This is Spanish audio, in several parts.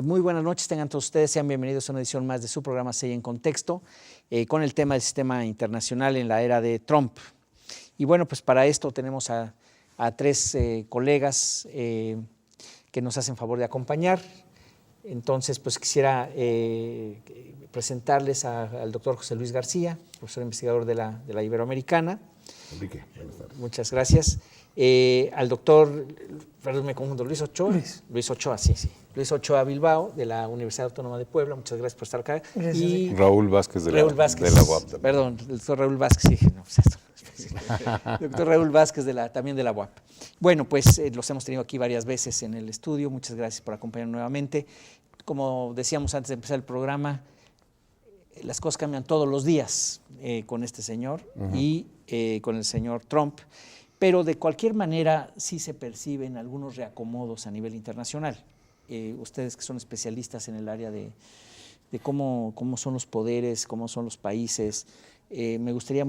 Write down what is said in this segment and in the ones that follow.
Muy buenas noches, tengan todos ustedes, sean bienvenidos a una edición más de su programa CIA en Contexto, con el tema del sistema internacional en la era de Trump. Y bueno, pues para esto tenemos a tres colegas que nos hacen favor de acompañar. Entonces, pues quisiera presentarles al doctor José Luis García, profesor investigador de la Iberoamericana. Enrique, buenas tardes. Muchas gracias. Al doctor, perdón, me confundo, Luis Ochoa. Luis Ochoa, sí. Luis Ochoa Bilbao, de la Universidad Autónoma de Puebla. Muchas gracias por estar acá. Gracias. Y Raúl Vázquez de la UAP. Perdón, el doctor Raúl Vázquez, sí, no, pues esto. Doctor Raúl Vázquez también de la UAP. Bueno, pues los hemos tenido aquí varias veces en el estudio. Muchas gracias por acompañarnos nuevamente. Como decíamos antes de empezar el programa, las cosas cambian todos los días con este señor y con el señor Trump, pero de cualquier manera sí se perciben algunos reacomodos a nivel internacional. Ustedes que son especialistas en el área de cómo son los poderes, cómo son los países, me gustaría,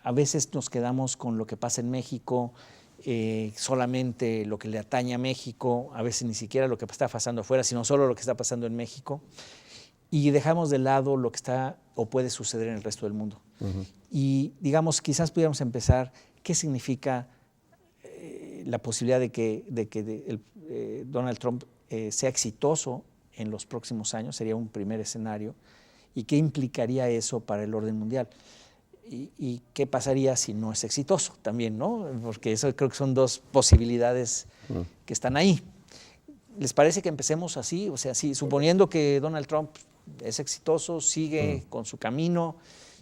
a veces nos quedamos con lo que pasa en México, solamente lo que le atañe a México, a veces ni siquiera lo que está pasando afuera, sino solo lo que está pasando en México, y dejamos de lado lo que está o puede suceder en el resto del mundo. Y digamos, quizás pudiéramos empezar, ¿qué significa la posibilidad de que Donald Trump sea exitoso en los próximos años? Sería un primer escenario. ¿Y qué implicaría eso para el orden mundial? ¿Y qué pasaría si no es exitoso también, ¿no? Porque eso creo que son dos posibilidades que están ahí. ¿Les parece que empecemos así? O sea, sí, suponiendo que Donald Trump es exitoso, sigue con su camino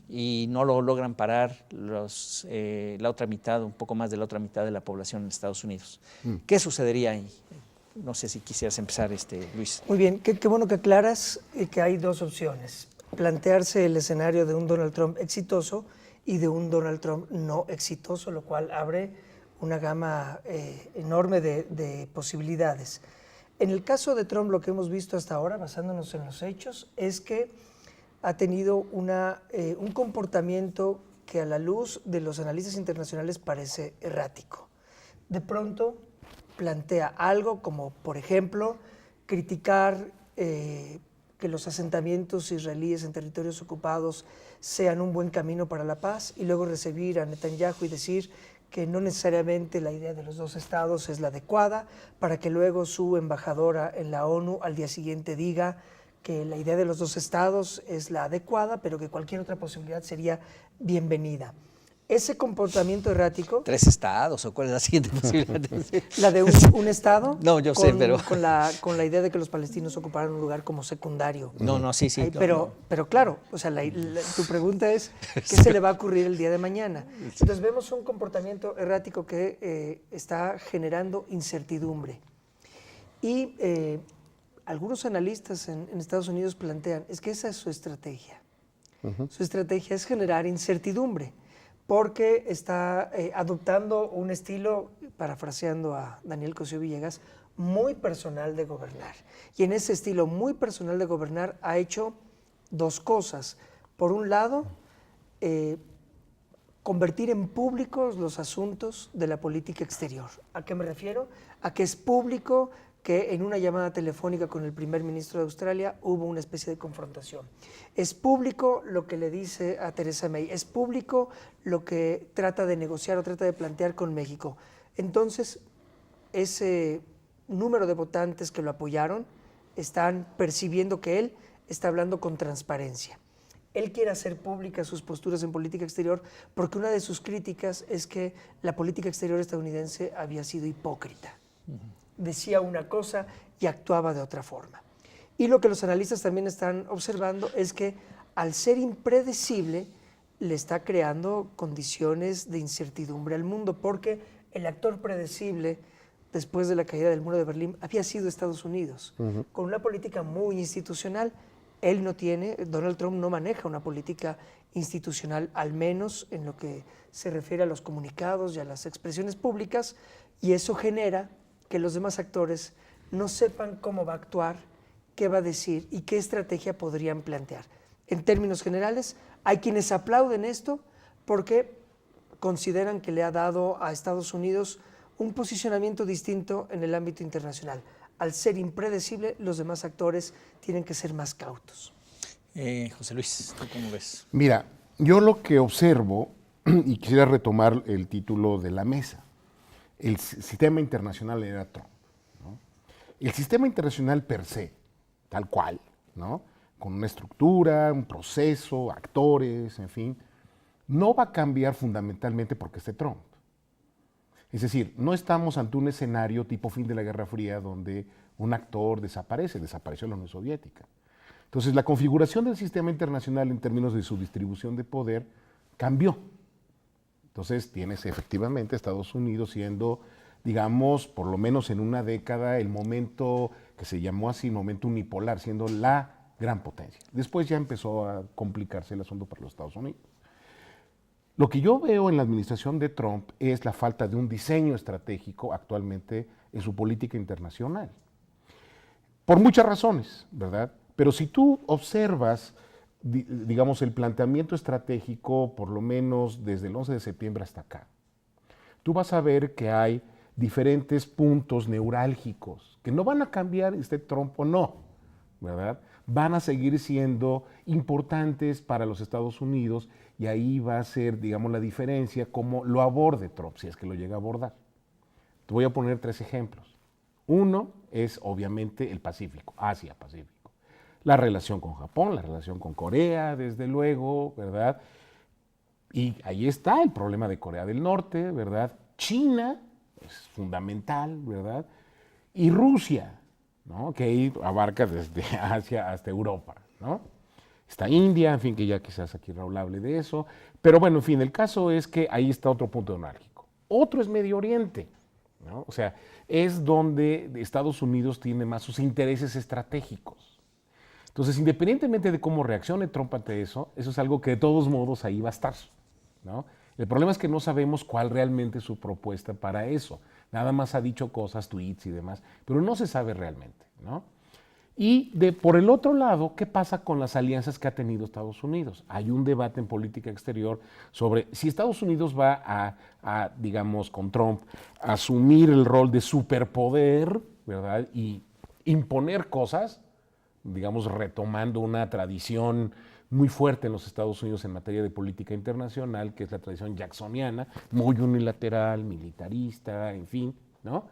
y no lo logran parar la otra mitad, un poco más de la otra mitad de la población en Estados Unidos. ¿Qué sucedería ahí? No sé si quisieras empezar, Luis. Muy bien, qué bueno que aclaras que hay dos opciones. Plantearse el escenario de un Donald Trump exitoso y de un Donald Trump no exitoso, lo cual abre una gama enorme de posibilidades. En el caso de Trump, lo que hemos visto hasta ahora, basándonos en los hechos, es que ha tenido un comportamiento que a la luz de los analistas internacionales parece errático. De pronto plantea algo como, por ejemplo, criticar que los asentamientos israelíes en territorios ocupados sean un buen camino para la paz, y luego recibir a Netanyahu y decir que no necesariamente la idea de los dos estados es la adecuada, para que luego su embajadora en la ONU al día siguiente diga que la idea de los dos estados es la adecuada, pero que cualquier otra posibilidad sería bienvenida. Ese comportamiento errático... ¿Tres estados o cuál es la siguiente posibilidad? ¿La de un estado? No, yo sé, pero... Con la idea de que los palestinos ocuparan un lugar como secundario. No, sí. Ay, pero claro, o sea, tu pregunta es, ¿qué se le va a ocurrir el día de mañana? Entonces vemos un comportamiento errático que está generando incertidumbre. Y algunos analistas en Estados Unidos plantean, es que esa es su estrategia. Su estrategia es generar incertidumbre, porque está adoptando un estilo, parafraseando a Daniel Cosío Villegas, muy personal de gobernar. Y en ese estilo muy personal de gobernar ha hecho dos cosas. Por un lado, convertir en públicos los asuntos de la política exterior. ¿A qué me refiero? A que es público que en una llamada telefónica con el primer ministro de Australia hubo una especie de confrontación. Es público lo que le dice a Theresa May, es público lo que trata de negociar o trata de plantear con México. Entonces, ese número de votantes que lo apoyaron están percibiendo que él está hablando con transparencia. Él quiere hacer públicas sus posturas en política exterior porque una de sus críticas es que la política exterior estadounidense había sido hipócrita. Decía una cosa y actuaba de otra forma. Y lo que los analistas también están observando es que al ser impredecible le está creando condiciones de incertidumbre al mundo, porque el actor predecible después de la caída del muro de Berlín había sido Estados Unidos, con una política muy institucional. Donald Trump no maneja una política institucional, al menos en lo que se refiere a los comunicados y a las expresiones públicas, y eso genera que los demás actores no sepan cómo va a actuar, qué va a decir y qué estrategia podrían plantear. En términos generales, hay quienes aplauden esto porque consideran que le ha dado a Estados Unidos un posicionamiento distinto en el ámbito internacional. Al ser impredecible, los demás actores tienen que ser más cautos. José Luis, ¿tú cómo ves? Mira, yo lo que observo, y quisiera retomar el título de la mesa, el sistema internacional era Trump, ¿no? El sistema internacional per se, tal cual, ¿no? Con una estructura, un proceso, actores, en fin, no va a cambiar fundamentalmente porque esté Trump. Es decir, no estamos ante un escenario tipo fin de la Guerra Fría donde un actor desapareció la Unión Soviética. Entonces, la configuración del sistema internacional en términos de su distribución de poder cambió. Entonces, tienes efectivamente Estados Unidos siendo, digamos, por lo menos en una década, el momento que se llamó así, momento unipolar, siendo la gran potencia. Después ya empezó a complicarse el asunto para los Estados Unidos. Lo que yo veo en la administración de Trump es la falta de un diseño estratégico actualmente en su política internacional. Por muchas razones, ¿verdad? Pero si tú observas, digamos, el planteamiento estratégico, por lo menos desde el 11 de septiembre hasta acá, tú vas a ver que hay diferentes puntos neurálgicos que no van a cambiar esté Trump o no, ¿verdad? Van a seguir siendo importantes para los Estados Unidos y ahí va a ser, digamos, la diferencia cómo lo aborde Trump, si es que lo llega a abordar. Te voy a poner 3 ejemplos. Uno es, obviamente, el Pacífico, Asia-Pacífico. La relación con Japón, la relación con Corea, desde luego, ¿verdad? Y ahí está el problema de Corea del Norte, ¿verdad? China es fundamental, ¿verdad? Y Rusia, ¿no? Que ahí abarca desde Asia hasta Europa, ¿no? Está India, en fin, que ya quizás aquí Raúl hable de eso. Pero bueno, en fin, el caso es que ahí está otro punto neurálgico. Otro es Medio Oriente, ¿no? O sea, es donde Estados Unidos tiene más sus intereses estratégicos. Entonces, independientemente de cómo reaccione Trump ante eso es algo que de todos modos ahí va a estar, ¿no? El problema es que no sabemos cuál realmente es su propuesta para eso. Nada más ha dicho cosas, tweets y demás, pero no se sabe realmente, ¿no? Y por el otro lado, ¿qué pasa con las alianzas que ha tenido Estados Unidos? Hay un debate en política exterior sobre si Estados Unidos va a digamos, con Trump, a asumir el rol de superpoder, ¿verdad? Y imponer cosas, digamos, retomando una tradición muy fuerte en los Estados Unidos en materia de política internacional, que es la tradición jacksoniana, muy unilateral, militarista, en fin, ¿no?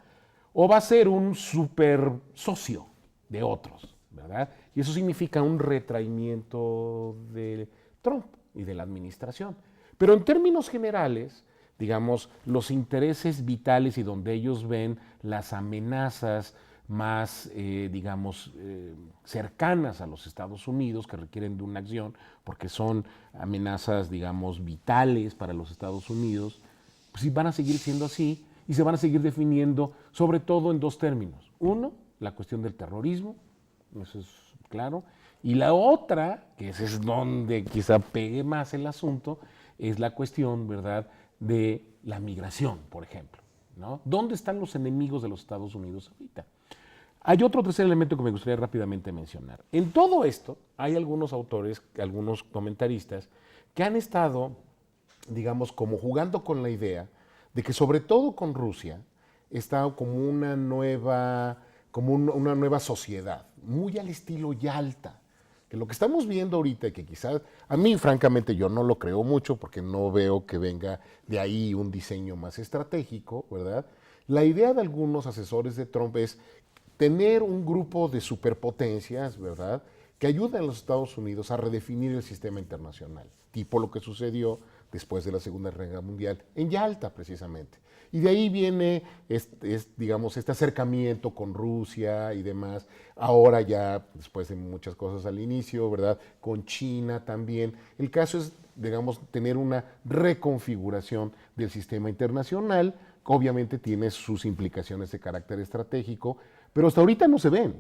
O va a ser un super socio de otros, ¿verdad? Y eso significa un retraimiento de Trump y de la administración. Pero en términos generales, digamos, los intereses vitales y donde ellos ven las amenazas más, cercanas a los Estados Unidos, que requieren de una acción, porque son amenazas, digamos, vitales para los Estados Unidos, pues sí van a seguir siendo así y se van a seguir definiendo, sobre todo en 2 términos. Uno, la cuestión del terrorismo, eso es claro, y la otra, que ese es donde quizá pegue más el asunto, es la cuestión, ¿verdad?, de la migración, por ejemplo, ¿no? ¿Dónde están los enemigos de los Estados Unidos ahorita? Hay otro tercer elemento que me gustaría rápidamente mencionar. En todo esto, hay algunos autores, algunos comentaristas, que han estado, digamos, como jugando con la idea de que sobre todo con Rusia está como una nueva sociedad, muy al estilo Yalta. Que lo que estamos viendo ahorita, que quizás, a mí francamente yo no lo creo mucho porque no veo que venga de ahí un diseño más estratégico, ¿verdad? La idea de algunos asesores de Trump es tener un grupo de superpotencias, ¿verdad?, que ayuden a los Estados Unidos a redefinir el sistema internacional, tipo lo que sucedió después de la Segunda Guerra Mundial en Yalta, precisamente. Y de ahí viene, digamos, este acercamiento con Rusia y demás, ahora ya, después de muchas cosas al inicio, ¿verdad?, con China también. El caso es, digamos, tener una reconfiguración del sistema internacional, obviamente tiene sus implicaciones de carácter estratégico, pero hasta ahorita no se ven.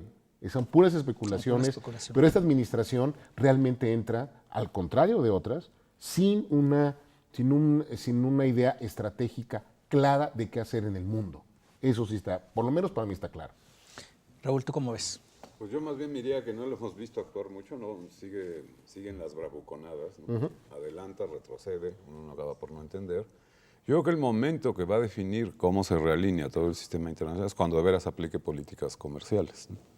Son puras especulaciones, pero esta administración realmente entra, al contrario de otras, sin una idea estratégica clara de qué hacer en el mundo. Eso sí está, por lo menos para mí está claro. Raúl, ¿tú cómo ves? Pues yo más bien diría que no lo hemos visto actuar mucho, ¿no? Siguen las bravuconadas, ¿no? Adelanta, retrocede, uno acaba por no entender. Yo creo que el momento que va a definir cómo se realinea todo el sistema internacional es cuando de veras aplique políticas comerciales, ¿no?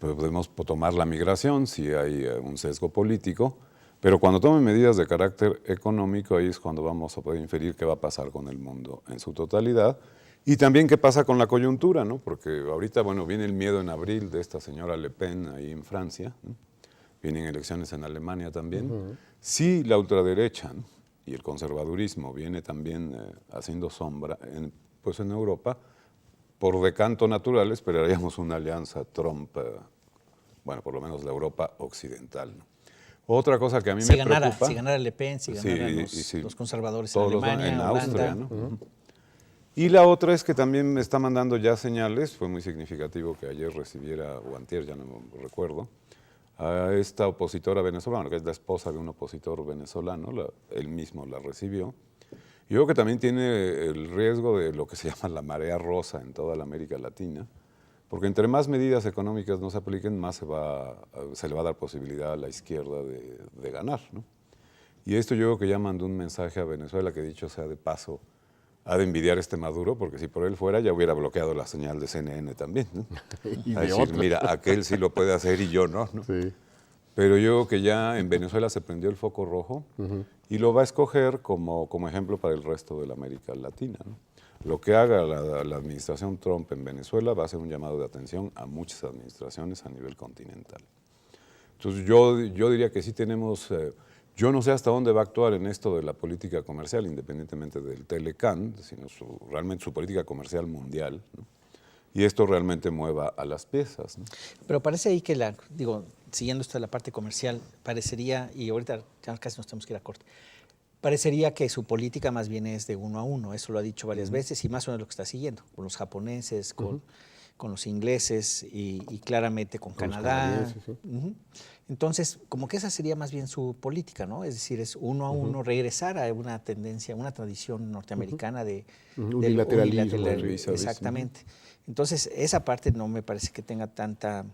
Podemos tomar la migración si hay un sesgo político, pero cuando tomen medidas de carácter económico, ahí es cuando vamos a poder inferir qué va a pasar con el mundo en su totalidad y también qué pasa con la coyuntura, ¿no? Porque ahorita, bueno, viene el miedo en abril de esta señora Le Pen ahí en Francia, ¿no? Vienen elecciones en Alemania también. Si la ultraderecha, ¿no?, y el conservadurismo viene también haciendo sombra pues en Europa, por decanto natural esperaríamos una alianza Trump, bueno, por lo menos la Europa occidental, ¿no? Otra cosa que a mí me preocupa... Si ganara Le Pen, si ganaran los conservadores en Alemania, en Austria, Holanda. ¿no? Y la otra es que también me está mandando ya señales, fue muy significativo que ayer recibiera, o antier, ya no me recuerdo, a esta opositora venezolana, que es la esposa de un opositor venezolano, él mismo la recibió. Yo creo que también tiene el riesgo de lo que se llama la marea rosa en toda la América Latina, porque entre más medidas económicas no se apliquen, más se le va a dar posibilidad a la izquierda de ganar, ¿no? Y esto yo creo que ya mandó un mensaje a Venezuela que, dicho sea de paso, ha de envidiar Maduro, porque si por él fuera ya hubiera bloqueado la señal de CNN también, ¿no? Y a de decir, otros. mira, aquel sí lo puede hacer y yo no, ¿no? Sí. Pero yo creo que ya en Venezuela se prendió el foco rojo y lo va a escoger como ejemplo para el resto de la América Latina, ¿no? Lo que haga la administración Trump en Venezuela va a ser un llamado de atención a muchas administraciones a nivel continental. Entonces yo diría que sí tenemos... yo no sé hasta dónde va a actuar en esto de la política comercial, independientemente del Telecán, sino realmente su política comercial mundial, ¿no? Y esto realmente mueva a las piezas, ¿no? Pero parece ahí que, siguiendo esto de la parte comercial, parecería, y ahorita ya casi nos tenemos que ir a corte, parecería que su política más bien es de uno a uno, eso lo ha dicho varias veces y más o menos lo que está siguiendo, con los japoneses, con los ingleses y claramente con Canadá. Sí. Entonces, como que esa sería más bien su política, ¿no? Es decir, es uno a uno, regresar a una tendencia, una tradición norteamericana del unilateralismo. Exactamente. Entonces, esa parte no me parece que tenga tanta,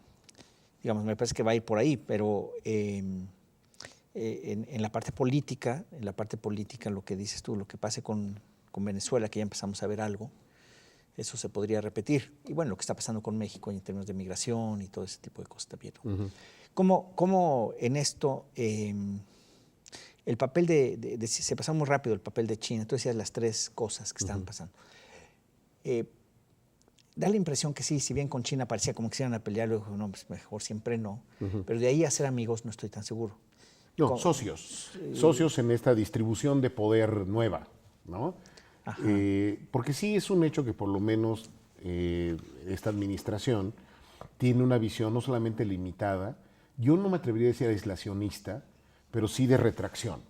digamos, me parece que va a ir por ahí, pero en la parte política, lo que dices tú, lo que pase con Venezuela, que ya empezamos a ver algo, eso se podría repetir. Y bueno, lo que está pasando con México en términos de migración y todo ese tipo de cosas también, ¿no? ¿Cómo en esto el papel se pasó muy rápido el papel de China? Tú decías las tres cosas que estaban pasando. Da la impresión que sí, si bien con China parecía como que se iban a pelear, luego no, pues mejor siempre no. Pero de ahí a ser amigos no estoy tan seguro. No, socios en esta distribución de poder nueva, ¿no? Porque sí es un hecho que por lo menos esta administración tiene una visión no solamente limitada, yo no me atrevería a decir aislacionista, pero sí de retracción.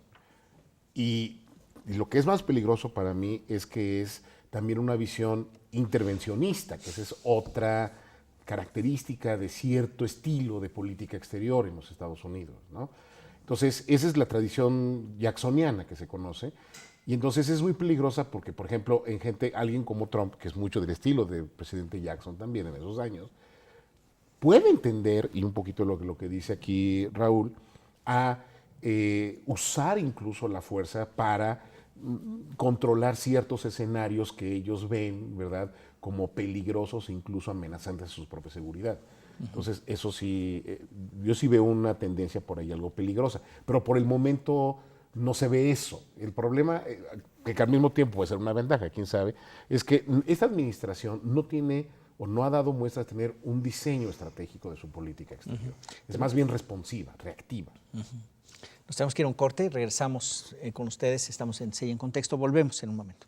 Y lo que es más peligroso para mí es que es también una visión intervencionista, que esa es otra característica de cierto estilo de política exterior en los Estados Unidos, ¿no? Entonces, esa es la tradición jacksoniana que se conoce, y entonces es muy peligrosa porque, por ejemplo, alguien como Trump, que es mucho del estilo del presidente Jackson también en esos años, puede entender, y un poquito lo que dice aquí Raúl, a usar incluso la fuerza para controlar ciertos escenarios que ellos ven, ¿verdad?, como peligrosos e incluso amenazantes a su propia seguridad. Entonces, eso sí, yo sí veo una tendencia por ahí algo peligrosa, pero por el momento no se ve eso. El problema, que al mismo tiempo puede ser una ventaja, quién sabe, es que esta administración no tiene o no ha dado muestras de tener un diseño estratégico de su política exterior. Es más bien responsiva, reactiva. Nos tenemos que ir a un corte, regresamos con ustedes, estamos en Sella en Contexto, volvemos en un momento.